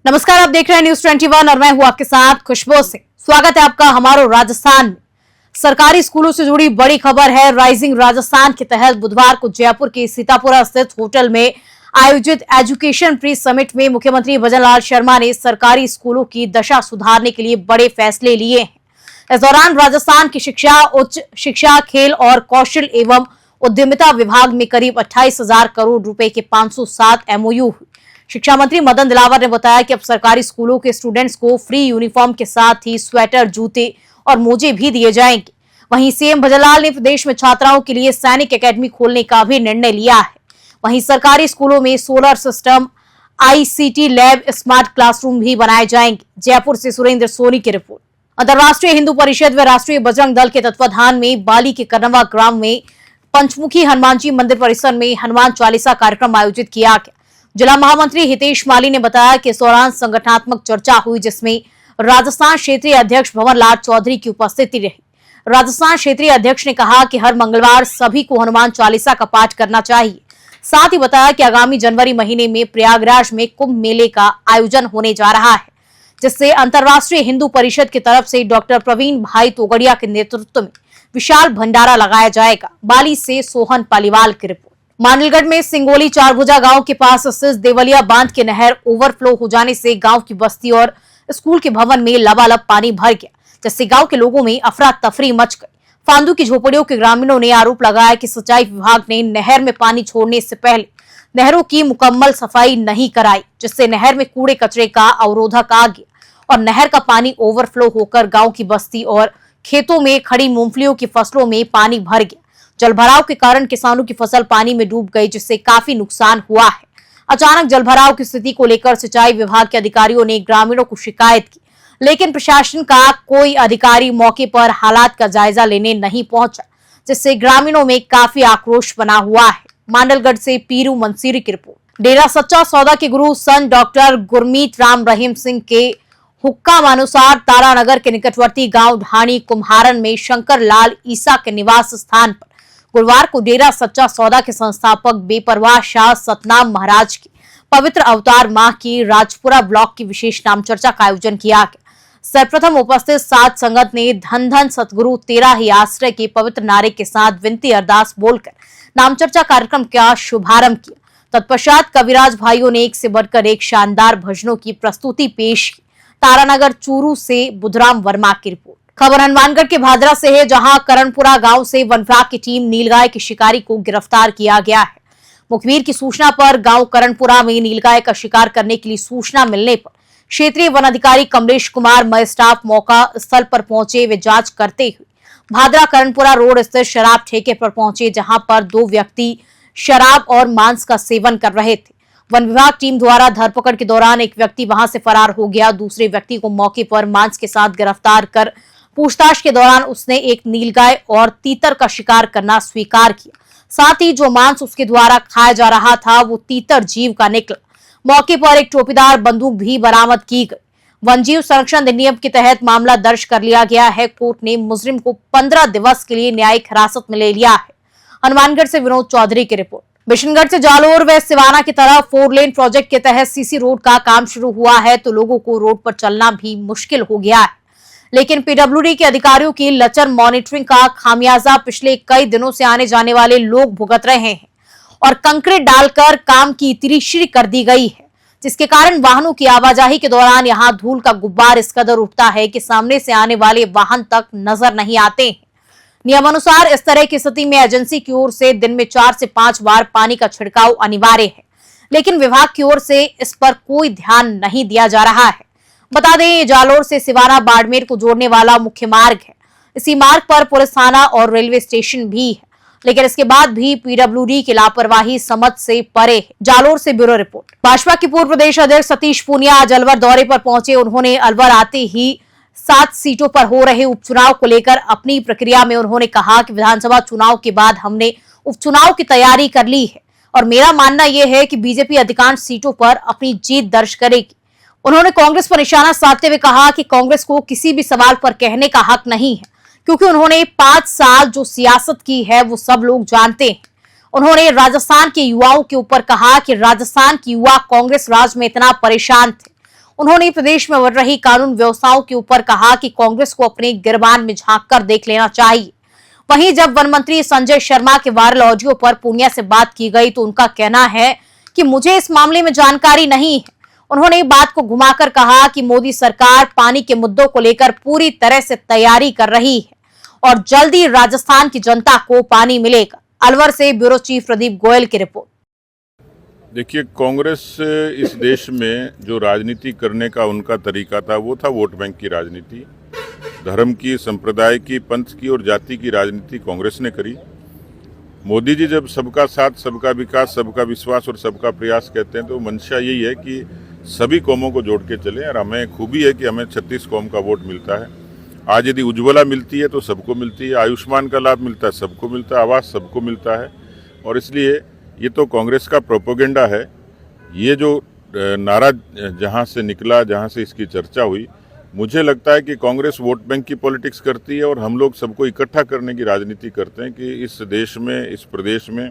नमस्कार, आप देख रहे हैं न्यूज 21 और मैं हूं आपके साथ खुशबू सिंह। स्वागत है आपका हमारो राजस्थान में। सरकारी स्कूलों से जुड़ी बड़ी खबर है। राइजिंग राजस्थान के तहत बुधवार को जयपुर के सीतापुरा स्थित होटल में आयोजित एजुकेशन प्री समिट में मुख्यमंत्री भजनलाल शर्मा ने सरकारी स्कूलों की दशा सुधारने के लिए बड़े फैसले लिए हैं। इस दौरान राजस्थान की शिक्षा, उच्च शिक्षा, खेल और कौशल एवं उद्यमिता विभाग में करीब 28,000 करोड़ रुपए के 507 MOU हुए। शिक्षा मंत्री मदन दिलावर ने बताया कि अब सरकारी स्कूलों के स्टूडेंट्स को फ्री यूनिफॉर्म के साथ ही स्वेटर, जूते और मोजे भी दिए जाएंगे। वहीं सीएम भजनलाल ने प्रदेश में छात्राओं के लिए सैनिक एकेडमी खोलने का भी निर्णय लिया है। वहीं सरकारी स्कूलों में solar system, ICT lab, smart classroom भी बनाए जाएंगे। जयपुर से सुरेंद्र सोनी की रिपोर्ट। अंतर्राष्ट्रीय हिंदू परिषद व राष्ट्रीय बजरंग दल के तत्वाधान में बाली के करनवा ग्राम में पंचमुखी हनुमान जी मंदिर परिसर में हनुमान चालीसा कार्यक्रम आयोजित किया गया। जिला महामंत्री हितेश माली ने बताया कि इस दौरान संगठनात्मक चर्चा हुई, जिसमें राजस्थान क्षेत्रीय अध्यक्ष भंवर लाल चौधरी की उपस्थिति रही। राजस्थान क्षेत्रीय अध्यक्ष ने कहा कि हर मंगलवार सभी को हनुमान चालीसा का पाठ करना चाहिए। साथ ही बताया कि आगामी जनवरी महीने में प्रयागराज में कुंभ मेले का आयोजन होने जा रहा है, जिससे अंतर्राष्ट्रीय हिंदू परिषद की तरफ से डॉक्टर प्रवीण भाई तोगड़िया के नेतृत्व में विशाल भंडारा लगाया जाएगा। बाली से सोहन पालीवाल की रिपोर्ट। मांडलगढ़ में सिंगोली चारभुजा गांव के पास स्थित देवलिया बांध के नहर ओवरफ्लो हो जाने से गांव की बस्ती और स्कूल के भवन में लबालब पानी भर गया, जिससे गांव के लोगों में अफरा तफरी मच गई। फांदू की झोपड़ियों के ग्रामीणों ने आरोप लगाया कि सिंचाई विभाग ने नहर में पानी छोड़ने से पहले नहरों की मुकम्मल सफाई नहीं कराई, जिससे नहर में कूड़े कचरे का अवरोधक आ गया और नहर का पानी ओवरफ्लो होकर गाँव की बस्ती और खेतों में खड़ी मूंगफलियों की फसलों में पानी भर गया। जलभराव के कारण किसानों की फसल पानी में डूब गई, जिससे काफी नुकसान हुआ है। अचानक जलभराव की स्थिति को लेकर सिंचाई विभाग के अधिकारियों ने ग्रामीणों को शिकायत की, लेकिन प्रशासन का कोई अधिकारी मौके पर हालात का जायजा लेने नहीं पहुंचा, जिससे ग्रामीणों में काफी आक्रोश बना हुआ है। मांडलगढ़ से पीरू मंसीरी की रिपोर्ट। डेरा सच्चा सौदा के गुरु संत डॉक्टर गुरमीत राम रहीम सिंह के हुक्म अनुसार तारानगर के निकटवर्ती गांव ढाणी कुम्हारन में शंकर लाल ईसा के निवास स्थान पर गुरुवार को डेरा सच्चा सौदा के संस्थापक बेपरवाह शाह सतनाम महाराज की पवित्र अवतार माह की राजपुरा ब्लॉक की विशेष नाम चर्चा का आयोजन किया गया। सर्वप्रथम उपस्थित साध संगत ने धन धन सतगुरु तेरा ही आश्रय के पवित्र नारे के साथ विनती अरदास बोलकर नाम चर्चा कार्यक्रम का शुभारंभ किया। तत्पश्चात कविराज भाइयों ने एक से बढ़कर एक शानदार भजनों की प्रस्तुति पेश की। तारानगर चूरू से बुधराम वर्मा की रिपोर्ट। खबर हनुमानगढ़ के भादरा से है, जहां करणपुरा गांव से वन विभाग की टीम नीलगाय के शिकारी को गिरफ्तार किया गया है। मुखबिर की सूचना पर गांव करणपुरा में नीलगाय का शिकार करने के लिए सूचना मिलने पर क्षेत्रीय वन अधिकारी कमलेश कुमार मय स्टाफ मौका स्थल पर पहुंचे वे जांच करते हुए भादरा करणपुरा रोड स्थित शराब ठेके पर पहुंचे, जहां पर 2 व्यक्ति शराब और मांस का सेवन कर रहे थे। वन विभाग टीम द्वारा धरपकड़ के दौरान एक व्यक्ति वहां से फरार हो गया। दूसरे व्यक्ति को मौके पर मांस के साथ गिरफ्तार कर पूछताछ के दौरान उसने एक नीलगाय और तीतर का शिकार करना स्वीकार किया। साथ ही जो मांस उसके द्वारा खाया जा रहा था वो तीतर जीव का निकला। मौके पर एक टोपीदार बंदूक भी बरामद की गई। वन जीव संरक्षण अधिनियम के तहत मामला दर्ज कर लिया गया है। कोर्ट ने मुजरिम को 15 दिवस के लिए न्यायिक हिरासत में ले लिया है। हनुमानगढ़ से विनोद चौधरी की रिपोर्ट। बिशनगढ़ से जालोर व सिवाना की तरफ 4 लेन प्रोजेक्ट के तहत सीसी रोड का काम शुरू हुआ है, तो लोगों को रोड पर चलना भी मुश्किल हो गया है। लेकिन PWD के अधिकारियों की लचर मॉनिटरिंग का खामियाजा पिछले कई दिनों से आने जाने वाले लोग भुगत रहे हैं और कंक्रीट डालकर काम की तिरछी कर दी गई है, जिसके कारण वाहनों की आवाजाही के दौरान यहां धूल का गुब्बार इस कदर उठता है कि सामने से आने वाले वाहन तक नजर नहीं आते हैं। नियमानुसार इस तरह की स्थिति में एजेंसी की ओर से दिन में 4 से 5 बार पानी का छिड़काव अनिवार्य है, लेकिन विभाग की ओर से इस पर कोई ध्यान नहीं दिया जा रहा है। बता दें, ये जालोर से सिवाना बाड़मेर को जोड़ने वाला मुख्य मार्ग है। इसी मार्ग पर पुलिस थाना और रेलवे स्टेशन भी है, लेकिन इसके बाद भी PWD की लापरवाही समझ से परे है। जालोर से ब्यूरो रिपोर्ट। भाजपा के पूर्व प्रदेश अध्यक्ष सतीश पूनिया आज अलवर दौरे पर पहुंचे। उन्होंने अलवर आते ही 7 सीटों पर हो रहे उपचुनाव को लेकर अपनी प्रक्रिया में उन्होंने कहा कि विधानसभा चुनाव के बाद हमने उपचुनाव की तैयारी कर ली है और मेरा मानना यह है कि बीजेपी अधिकांश सीटों पर अपनी जीत दर्ज करेगी। उन्होंने कांग्रेस पर निशाना साधते हुए कहा कि कांग्रेस को किसी भी सवाल पर कहने का हक नहीं है, क्योंकि उन्होंने 5 साल जो सियासत की है वो सब लोग जानते हैं। उन्होंने राजस्थान के युवाओं के ऊपर कहा कि राजस्थान के युवा कांग्रेस राज में इतना परेशान थे, उन्होंने प्रदेश में बढ़ रही कानून व्यवस्थाओं के ऊपर कहा कि कांग्रेस को अपने गिरबान में झांक कर देख लेना चाहिए। वहीं जब वन मंत्री संजय शर्मा के वायरल ऑडियो पर पूनिया से बात की गई तो उनका कहना है कि मुझे इस मामले में जानकारी नहीं है। उन्होंने बात को घुमाकर कहा कि मोदी सरकार पानी के मुद्दों को लेकर पूरी तरह से तैयारी कर रही है और जल्दी राजस्थान की जनता को पानी मिलेगा। अलवर से ब्यूरो चीफ प्रदीप गोयल की रिपोर्ट। देखिए, कांग्रेस इस देश में जो राजनीति करने का उनका तरीका था वो था वोट बैंक की राजनीति। धर्म की, संप्रदाय की, पंथ की और जाति की राजनीति कांग्रेस ने करी। मोदी जी जब सबका साथ, सबका विकास, सबका विश्वास और सबका प्रयास कहते हैं तो मंशा यही है कि सभी कौमों को जोड़ के चलें। और हमें खूबी है कि हमें 36 कौम का वोट मिलता है। आज यदि उज्ज्वला मिलती है तो सबको मिलती है, आयुष्मान का लाभ मिलता है सबको मिलता है, आवास सबको मिलता है। और इसलिए ये तो कांग्रेस का प्रोपेगेंडा है। ये जो नारा जहाँ से निकला, जहाँ से इसकी चर्चा हुई, मुझे लगता है कि कांग्रेस वोट बैंक की पॉलिटिक्स करती है और हम लोग सबको इकट्ठा करने की राजनीति करते हैं कि इस देश में, इस प्रदेश में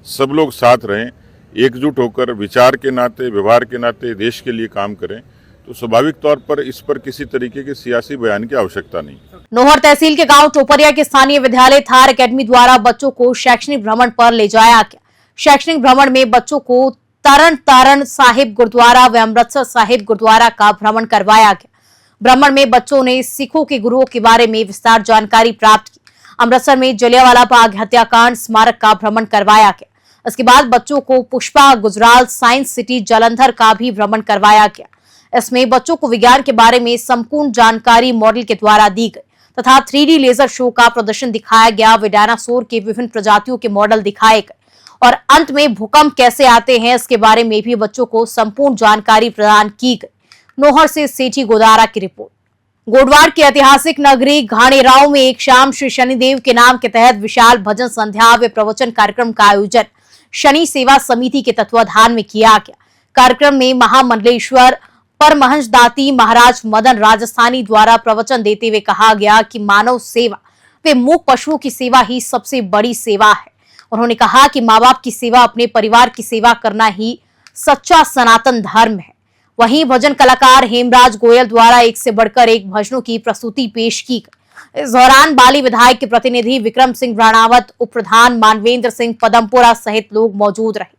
सब लोग साथ रहें, एकजुट होकर विचार के नाते, व्यवहार के नाते देश के लिए काम करें। तो स्वाभाविक तौर पर इस पर किसी तरीके के सियासी बयान की आवश्यकता नहीं। नोहर तहसील के गांव टोपरिया के स्थानीय विद्यालय थार एकेडमी द्वारा बच्चों को शैक्षणिक भ्रमण पर ले जाया गया। शैक्षणिक भ्रमण में बच्चों को तरन साहिब गुरुद्वारा व अमृतसर साहिब गुरुद्वारा का भ्रमण करवाया गया। भ्रमण में बच्चों ने सिखों के गुरुओं के बारे में विस्तार जानकारी प्राप्त की। अमृतसर में जलियांवाला बाग हत्याकांड स्मारक का भ्रमण करवाया गया। इसके बाद बच्चों को पुष्पा गुजराल साइंस सिटी जालंधर का भी भ्रमण करवाया गया। इसमें बच्चों को विज्ञान के बारे में संपूर्ण जानकारी मॉडल के द्वारा दी गई तथा 3D लेजर शो का प्रदर्शन दिखाया गया। वे डायनासोर के विभिन्न प्रजातियों के मॉडल दिखाए गए और अंत में भूकंप कैसे आते हैं इसके बारे में भी बच्चों को संपूर्ण जानकारी प्रदान की गई। नोहर से सेठी गोदारा की रिपोर्ट। गोडवाड़ की ऐतिहासिक नगरी घाणेराव में एक शाम श्री शनिदेव के नाम के तहत विशाल भजन संध्या व प्रवचन कार्यक्रम का आयोजन शनि सेवा समिति के तत्वाधान में किया गया। कार्यक्रम में महामंडलेश्वर परमहंस दाती महाराज मदन राजस्थानी द्वारा प्रवचन देते हुए कहा गया कि मानव सेवा व मूक पशुओं की सेवा ही सबसे बड़ी सेवा है। उन्होंने कहा कि माँ बाप की सेवा, अपने परिवार की सेवा करना ही सच्चा सनातन धर्म है। वहीं भजन कलाकार हेमराज गोयल द्वारा एक से बढ़कर एक भजनों की प्रस्तुति पेश की गई। इस दौरान बाली विधायक के प्रतिनिधि विक्रम सिंह राणावत, उप प्रधान मानवेंद्र सिंह पदमपुरा सहित लोग मौजूद रहे।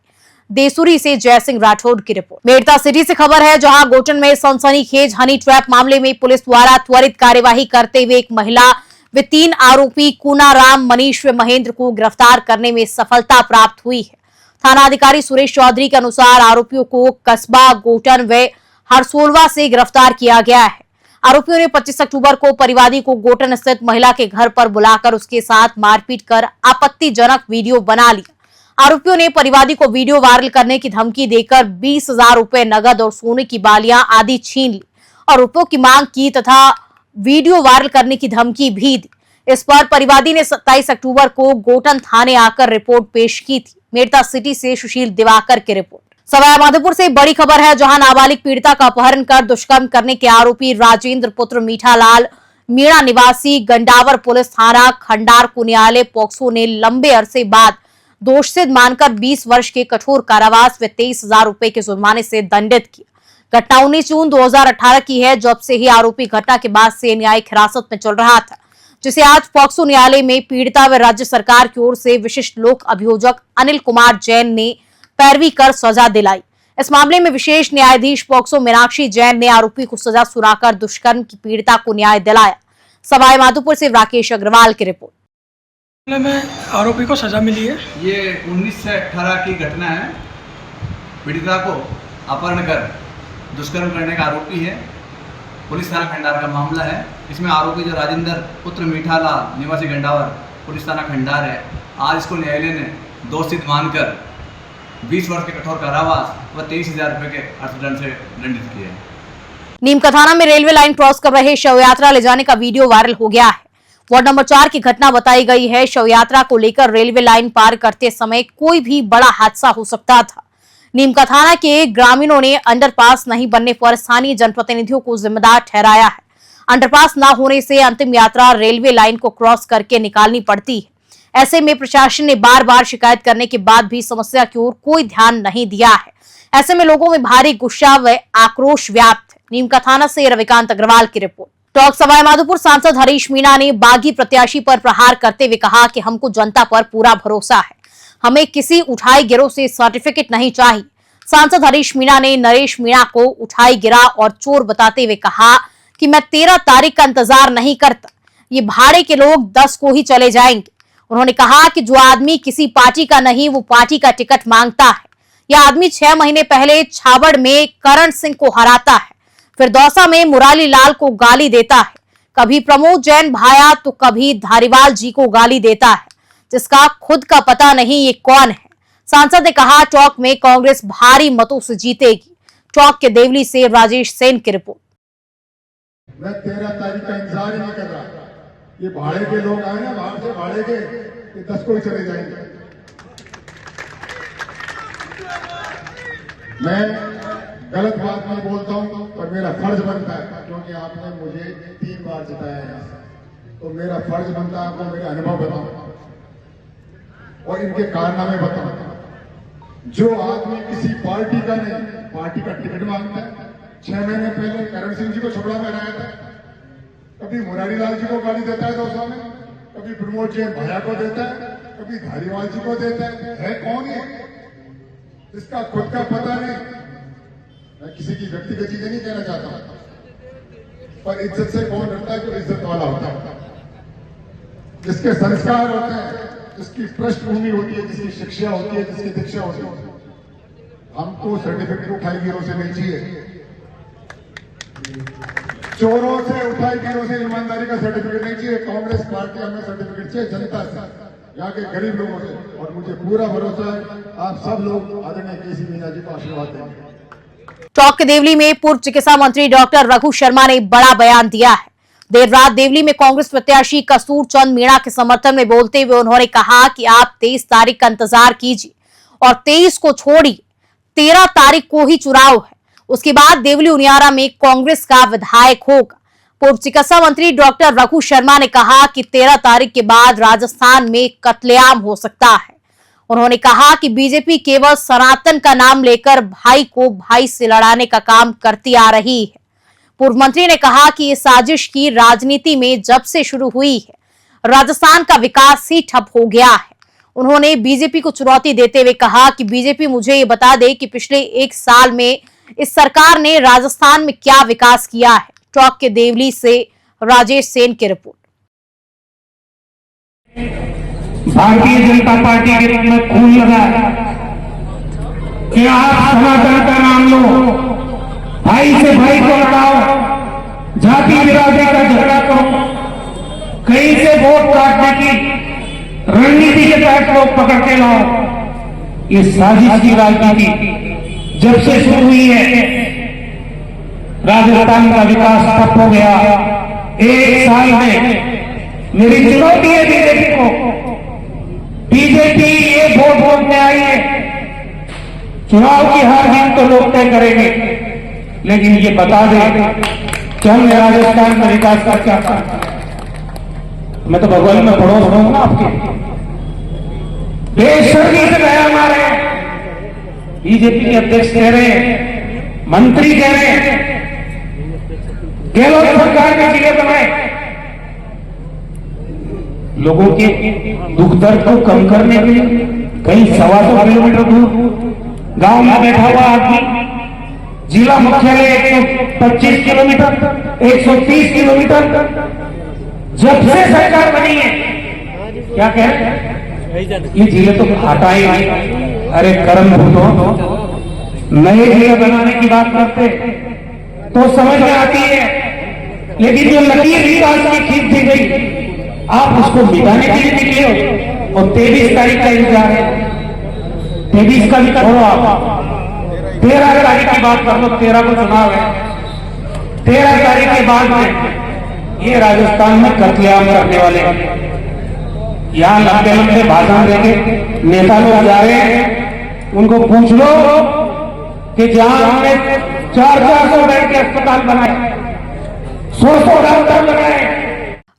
देसुरी से जय सिंह राठौड़ की रिपोर्ट। मेड़ता सिटी से खबर है, जहां गोटन में सनसनीखेज हनी ट्रैप मामले में पुलिस द्वारा त्वरित कार्यवाही करते हुए एक महिला व 3 आरोपी कूनाराम, मनीष व महेंद्र को गिरफ्तार करने में सफलता प्राप्त हुई है। थाना अधिकारी सुरेश चौधरी के अनुसार आरोपियों को कस्बा गोटन व हरसोलवा से गिरफ्तार किया गया है। आरोपियों ने 25 अक्टूबर को परिवादी को गोटन स्थित महिला के घर पर बुलाकर उसके साथ मारपीट कर आपत्तिजनक वीडियो बना लिया। आरोपियों ने परिवादी को वीडियो वायरल करने की धमकी देकर 20,000 रुपए नगद और सोने की बालियां आदि छीन ली और रुपयों की मांग की तथा वीडियो वायरल करने की धमकी भी दी। इस पर परिवादी ने 27 अक्टूबर को गोटन थाने आकर रिपोर्ट पेश की थी। मेड़ता सिटी से सुशील दिवाकर की रिपोर्ट। सवाईमाधोपुर से बड़ी खबर है, जहां नाबालिग पीड़िता का अपहरण कर दुष्कर्म करने के आरोपी राजेंद्र पुत्र मीठालाल मीणा निवासी गंडावर पुलिस थाना खंडार को न्यायालय पॉक्सो ने लंबे अरसे बाद दोषी मानकर 20 वर्ष के कठोर कारावास व 23,000 रुपए के जुर्माने से दंडित किया। घटना 19 जून 2018 की है, जब से ही आरोपी घटना के बाद से न्यायिक हिरासत में चल रहा था, जिसे आज पॉक्सो न्यायालय में पीड़िता व राज्य सरकार की ओर से विशिष्ट लोक अभियोजक अनिल कुमार जैन ने पैरवी कर सजा दिलाई। इस मामले में विशेष न्यायाधीश पॉक्सो मीनाक्षी जैन ने आरोपी को सजा सुनाकर दुष्कर्म की पीड़िता को न्याय दिलाया। सवाईमाधोपुर से राकेश अग्रवाल की रिपोर्ट। में आरोपी को सजा मिली है। ये 19 से 18 की घटना है। पीड़िता को अपहरण कर दुष्कर्म करने का आरोपी है। पुलिस थाना खंडार का मामला है। इसमें आरोपी जो राजेंद्र पुत्र मीठालाल निवासी गंडावर पुलिस थाना खंडार है, आज इसको न्यायालय ने दोषी मानकर 20 वर्ष के कठोर कारावास व 23,000 रुपए के अर्थदंड से दंडित किया है। नीमकाथाना में रेलवे लाइन क्रॉस कर रहे शव यात्रा ले जाने का वीडियो वायरल हो गया है। वार्ड नंबर 4 की घटना बताई गई है। शव यात्रा को लेकर रेलवे लाइन पार करते समय कोई भी बड़ा हादसा हो सकता था। नीमकाथाना के ग्रामीणों ने अंडरपास नहीं बनने पर स्थानीय जनप्रतिनिधियों को जिम्मेदार ठहराया है। अंडरपास न होने से अंतिम यात्रा रेलवे लाइन को क्रॉस करके निकालनी पड़ती है। ऐसे में प्रशासन ने बार बार शिकायत करने के बाद भी समस्या की ओर कोई ध्यान नहीं दिया है। ऐसे में लोगों में भारी गुस्सा व आक्रोश व्याप्त है। नीमका थाना से रविकांत अग्रवाल की रिपोर्ट। टॉक सवाईमाधोपुर सांसद हरीश मीणा ने बागी प्रत्याशी पर प्रहार करते हुए कहा कि हमको जनता पर पूरा भरोसा है, हमें किसी उठाई गिरोह से सर्टिफिकेट नहीं चाहिए। सांसद हरीश मीणा ने नरेश मीणा को उठाई गिरा और चोर बताते हुए कहा कि मैं 13 तारीख का इंतजार नहीं करता, ये भाड़े के लोग 10 को ही चले जाएंगे। उन्होंने कहा कि जो आदमी किसी पार्टी का नहीं वो पार्टी का टिकट मांगता है। यह आदमी 6 महीने पहले छाबड़ में करण सिंह को हराता है, फिर दौसा में मुरारी लाल को गाली देता है, कभी प्रमोद जैन भाया तो कभी धारीवाल जी को गाली देता है, जिसका खुद का पता नहीं ये कौन है। सांसद ने कहा टॉक में कांग्रेस भारी मतों से जीतेगी। टॉक के देवली से राजेश सेन की रिपोर्ट। मैं 13 तारीख का इंतजार ही नहीं कर रहा। ये भाड़े के लोग आए ना बाहर से, भाड़े के, ये 10 को ही चले जाएंगे। मैं गलत बात नहीं बोलता हूं, पर मेरा फर्ज बनता है, क्योंकि आपने मुझे 3 बार जिताया है, तो मेरा फर्ज बनता है आपको मेरे अनुभव बताऊं और इनके कारनामे बताऊं। जो आदमी किसी पार्टी का नहीं, पार्टी का टिकट मांगता है, 6 महीने पहले करण सिंह जी को छपड़ा में हराया था, कभी मुरारी लाल जी को गाली देता है दौसा में, कभी प्रमोद जैन भाया को देता है, कभी धारीवाल जी को देता है कौन है इसका खुद का पता नहीं। मैं किसी की व्यक्तिगत चीजें नहीं कहना चाहता हूं, पर इज्जत से कौन डरता है? जो इज्जत वाला होता है, जिसके संस्कार होते हैं, जिसकी पृष्ठभूमि होती है, जिसकी शिक्षा होती है, जिसकी दीक्षा होती है। हमको सर्टिफिकेट उठाई गिरोह से नहीं चाहिए, चोरों से उठाई गिरोह से ईमानदारी का सर्टिफिकेट नहीं चाहिए। कांग्रेस पार्टी हमें सर्टिफिकेट चाहिए जनता से, यहाँ के गरीब लोगों से, और मुझे पूरा भरोसा है आप सब लोग आदरणीय केसी मीणा जी को आशीर्वाद देंगे। टॉक के देवली में पूर्व चिकित्सा मंत्री डॉक्टर रघु शर्मा ने बड़ा बयान दिया है। देर रात देवली में कांग्रेस प्रत्याशी कसूर चंद मीणा के समर्थन में बोलते हुए उन्होंने कहा कि आप 23 तारीख का इंतजार कीजिए और 23 को छोड़िए, 13 तारीख को ही चुनाव है, उसके बाद देवली उनियारा में कांग्रेस का विधायक होगा। पूर्व चिकित्सा मंत्री डॉक्टर रघु शर्मा ने कहा कि 13 तारीख के बाद राजस्थान में कत्लेआम हो सकता है। उन्होंने कहा कि बीजेपी केवल सनातन का नाम लेकर भाई को भाई से लड़ाने का काम करती आ रही है। पूर्व मंत्री ने कहा कि ये साजिश की राजनीति में जब से शुरू हुई है, राजस्थान का विकास ही ठप हो गया है। उन्होंने बीजेपी को चुनौती देते हुए कहा कि बीजेपी मुझे ये बता दे कि पिछले 1 साल में इस सरकार ने राजस्थान में क्या विकास किया है। टॉक के देवली से राजेश सेन की रिपोर्ट। भारतीय जनता पार्टी के रूप में खून लगा कि आप सनातन का नाम लो, भाई से भाई को लड़ाओ, जाति बिरादरी का झगड़ा करो, कहीं से वोट काटने की रणनीति के तहत लोग पकड़ के लाओ। ये साजिश की राजनीति जब से शुरू हुई है, राजस्थान का विकास ठप हो गया। 1 साल में मेरी चुनौती है बीजेपी को, बीजेपी ये वोट में आई है, चुनाव की हार जीत तो लोग तय करेंगे, लेकिन ये बता दें कि हमने राजस्थान का विकास का क्या कहा। मैं तो भगवान में पड़ोस रहूंगा आपके, बेशर्मी से बयान आ रहे हैं। बीजेपी के अध्यक्ष कह रहे हैं, मंत्री कह रहे हैं, गहलोत सरकार ने जिले बनाए, लोगों के दुख दर्द को कम करने के लिए कहीं 125 किलोमीटर दूर गांव में बैठा हुआ आदमी, जिला मुख्यालय 125 किलोमीटर, 130 किलोमीटर, जब से सरकार बनी है क्या कह रहे हैं, ये जिले तो हटाए नहीं। अरे कर्म भूतो, नए जिले बनाने की बात करते तो समझ में आती है, लेकिन जो लकीर विकास की खींच दी गई आप उसको मिटाने के लिए निकले हो। और 23 तारीख का इंतजार है, 23 का भी छोड़ो, आप 13 तारीख की बात कर लो। 13 को चुनाव है, 13 तारीख के बाद में ये राजस्थान में कत्लेआम करने वाले हैं। यहाँ लंबे लंबे भाषण देंगे, नेता लोग जा रहे हैं, उनको पूछ लो कि जहां हमने 400 बेड के अस्पताल बनाए, 100 डॉक्टर लगाए।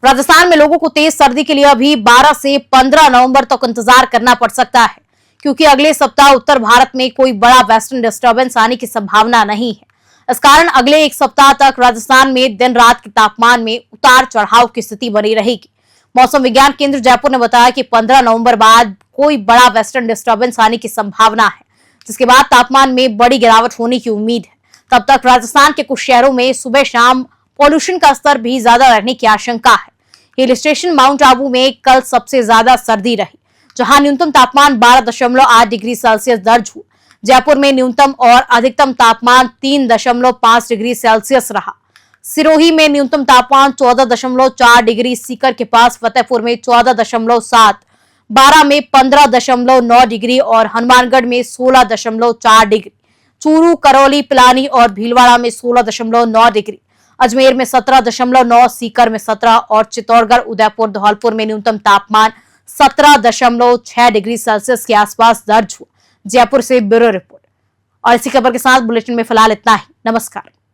राजस्थान में लोगों को तेज सर्दी के लिए अभी 12 से 15 नवंबर तक इंतजार करना पड़ सकता है, क्योंकि अगले सप्ताह उत्तर भारत में कोई बड़ा वेस्टर्न डिस्टर्बेंस आने की संभावना नहीं है। इस कारण अगले एक सप्ताह तक राजस्थान में दिन रात के तापमान में उतार चढ़ाव की स्थिति बनी रहेगी। मौसम विज्ञान केंद्र जयपुर ने बताया कि 15 नवंबर बाद कोई बड़ा वेस्टर्न डिस्टर्बेंस आने की संभावना है, जिसके बाद तापमान में बड़ी गिरावट होने की उम्मीद है। तब तक राजस्थान के कुछ शहरों में सुबह शाम पॉल्यूशन का स्तर भी ज्यादा रहने की आशंका है। हिल स्टेशन माउंट आबू में कल सबसे ज्यादा सर्दी रही, जहां न्यूनतम तापमान 12.8 डिग्री सेल्सियस दर्ज हुआ। जयपुर में न्यूनतम और अधिकतम तापमान 3.5 डिग्री सेल्सियस रहा। सिरोही में न्यूनतम तापमान 14.4 डिग्री, सीकर के पास फतेहपुर में 14.7, बारा में 15.9 डिग्री और हनुमानगढ़ में 16.4 डिग्री, चूरू, करौली, पिलानी और भीलवाड़ा में 16.9 डिग्री, अजमेर में 17.9, सीकर में 17 और चित्तौड़गढ़, उदयपुर, धौलपुर में न्यूनतम तापमान 17.6 डिग्री सेल्सियस के आसपास दर्ज हुआ। जयपुर से ब्यूरो रिपोर्ट। और इसी खबर के साथ बुलेटिन में फिलहाल इतना ही। नमस्कार।